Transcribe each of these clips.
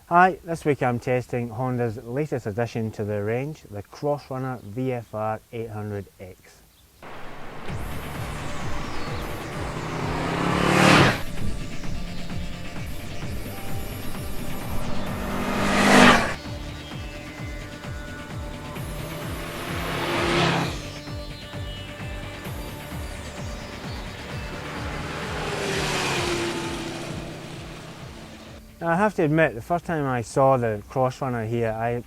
Hi, this week I'm testing Honda's latest addition to the range, the Crossrunner VFR 800X. Now, I have to admit, the first time I saw the Crossrunner here, I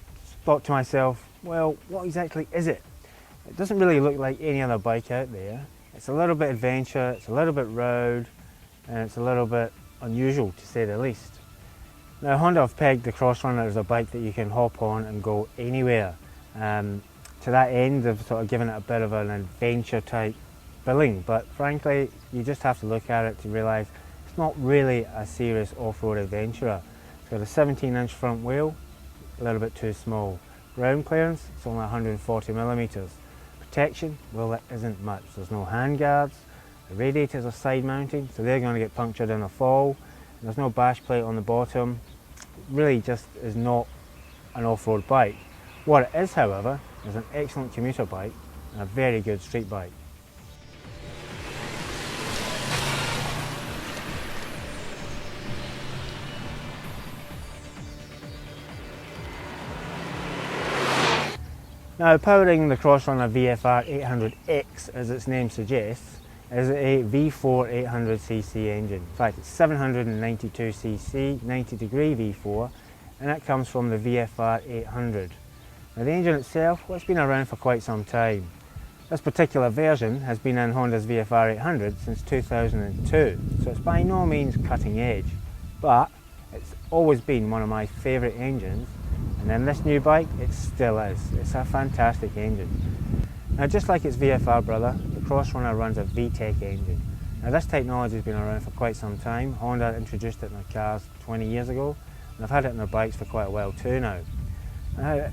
thought to myself, well, what exactly is it? It doesn't really look like any other bike out there. It's a little bit adventure, it's a little bit road, and it's a little bit unusual to say the least. Now, Honda have pegged the Crossrunner as a bike that you can hop on and go anywhere. To that end, they've sort of given it a bit of an adventure type billing, but frankly, you just have to look at it to realise it's not really a serious off-road adventurer. It's got a 17-inch front wheel, a little bit too small. Ground clearance, it's only 140mm. Protection, well, that isn't much. There's no handguards, the radiators are side mounted, so they're going to get punctured in a fall. There's no bash plate on the bottom. It really just is not an off-road bike. What it is, however, is an excellent commuter bike and a very good street bike. Now, powering the Crossrunner VFR 800X, as its name suggests, is a V4 800cc engine. In fact, it's 792cc, 90-degree V4, and that comes from the VFR 800. Now, the engine itself, well, it's been around for quite some time. This particular version has been in Honda's VFR 800 since 2002, so it's by no means cutting edge, but it's always been one of my favourite engines. And in this new bike, it still is. It's a fantastic engine. Now, just like its VFR brother, the Crossrunner runs a VTEC engine. Now, this technology has been around for quite some time. Honda introduced it in their cars 20 years ago, and they've had it in their bikes for quite a while too now.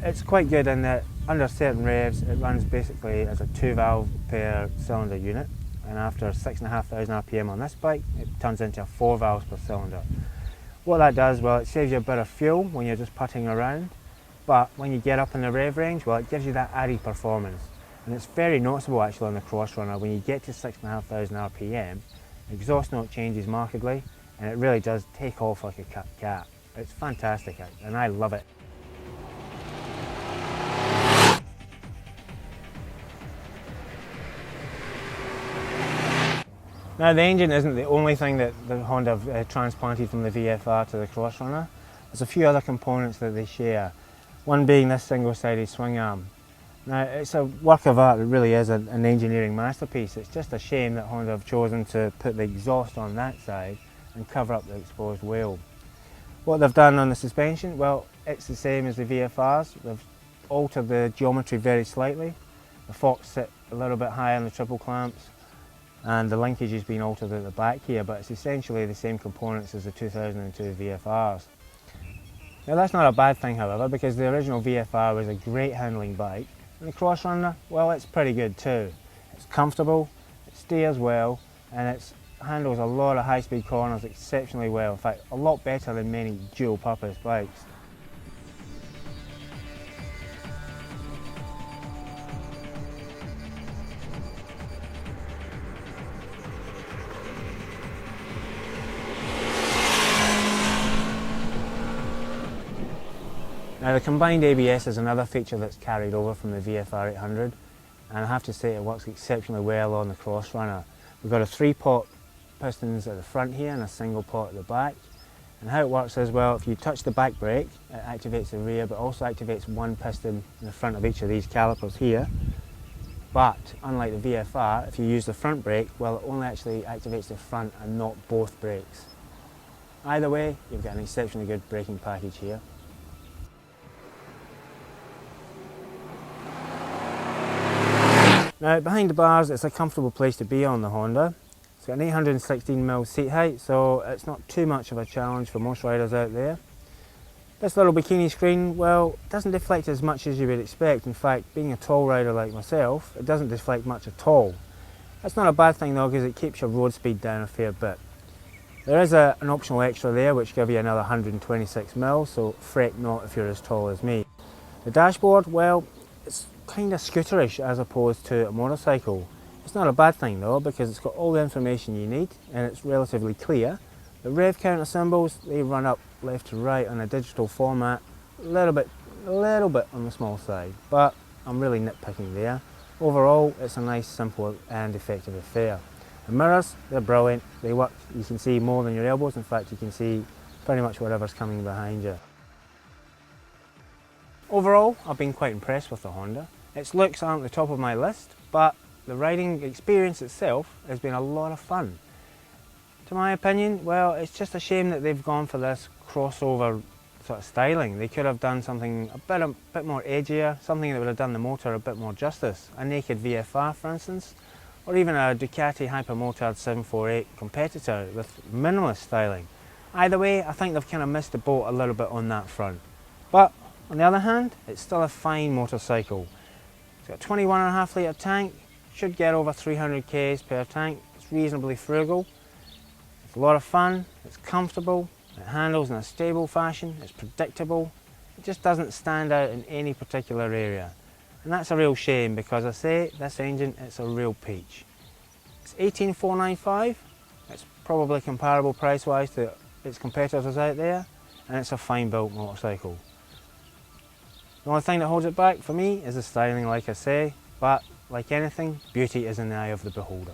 It's quite good in that under certain revs, it runs basically as a 2-valve per cylinder unit, and after 6,500 RPM on this bike, it turns into 4 valves per cylinder. What that does, well, it saves you a bit of fuel when you're just putting around, but when you get up in the rev range, well, it gives you that added performance. And it's very noticeable actually on the Crossrunner. When you get to 6,500 RPM, the exhaust note changes markedly, and it really does take off like a cat. It's fantastic, and I love it. Now, the engine isn't the only thing that the Honda have transplanted from the VFR to the Crossrunner. There's a few other components that they share, one being this single-sided swing arm. Now, it's a work of art, it really is an engineering masterpiece. It's just a shame that Honda have chosen to put the exhaust on that side and cover up the exposed wheel. What they've done on the suspension, well, it's the same as the VFRs. They've altered the geometry very slightly. The forks sit a little bit higher on the triple clamps, and the linkage has been altered at the back here, but it's essentially the same components as the 2002 VFRs. Now, that's not a bad thing, however, because the original VFR was a great handling bike, and the Crossrunner, well, it's pretty good too. It's comfortable, it steers well, and it handles a lot of high-speed corners exceptionally well. In fact, a lot better than many dual-purpose bikes. Now, the combined ABS is another feature that's carried over from the VFR 800, and I have to say it works exceptionally well on the Crossrunner. We've got a 3-pot pistons at the front here and a single pot at the back. And how it works is, well, if you touch the back brake, it activates the rear, but also activates one piston in the front of each of these calipers here. But unlike the VFR, if you use the front brake, well, it only actually activates the front and not both brakes. Either way, you've got an exceptionally good braking package here. Now, behind the bars, it's a comfortable place to be on the Honda. It's got an 816mm seat height, so it's not too much of a challenge for most riders out there. This little bikini screen, well, it doesn't deflect as much as you would expect. In fact, being a tall rider like myself, it doesn't deflect much at all. That's not a bad thing though, because it keeps your road speed down a fair bit. There is an optional extra there which gives you another 126mm, so fret not if you're as tall as me. The dashboard, well, it's kind of scooterish as opposed to a motorcycle. It's not a bad thing though, because it's got all the information you need and it's relatively clear. The rev counter symbols, they run up left to right on a digital format, a little bit on the small side, but I'm really nitpicking there. Overall, it's a nice, simple and effective affair. The mirrors, they're brilliant, they work, you can see more than your elbows, in fact you can see pretty much whatever's coming behind you. Overall, I've been quite impressed with the Honda. Its looks aren't the top of my list, but the riding experience itself has been a lot of fun. To my opinion, well, it's just a shame that they've gone for this crossover sort of styling. They could have done something a bit more edgier, something that would have done the motor a bit more justice. A naked VFR, for instance, or even a Ducati Hypermotard 748 competitor with minimalist styling. Either way, I think they've kind of missed the boat a little bit on that front. But on the other hand, it's still a fine motorcycle. It's got a 21.5 litre tank, should get over 300 k's per tank. It's reasonably frugal. It's a lot of fun, it's comfortable, it handles in a stable fashion, it's predictable. It just doesn't stand out in any particular area. And that's a real shame because I say this engine, it's a real peach. It's 18,495, it's probably comparable price wise to its competitors out there, and it's a fine built motorcycle. The only thing that holds it back for me is the styling, like I say, but like anything, beauty is in the eye of the beholder.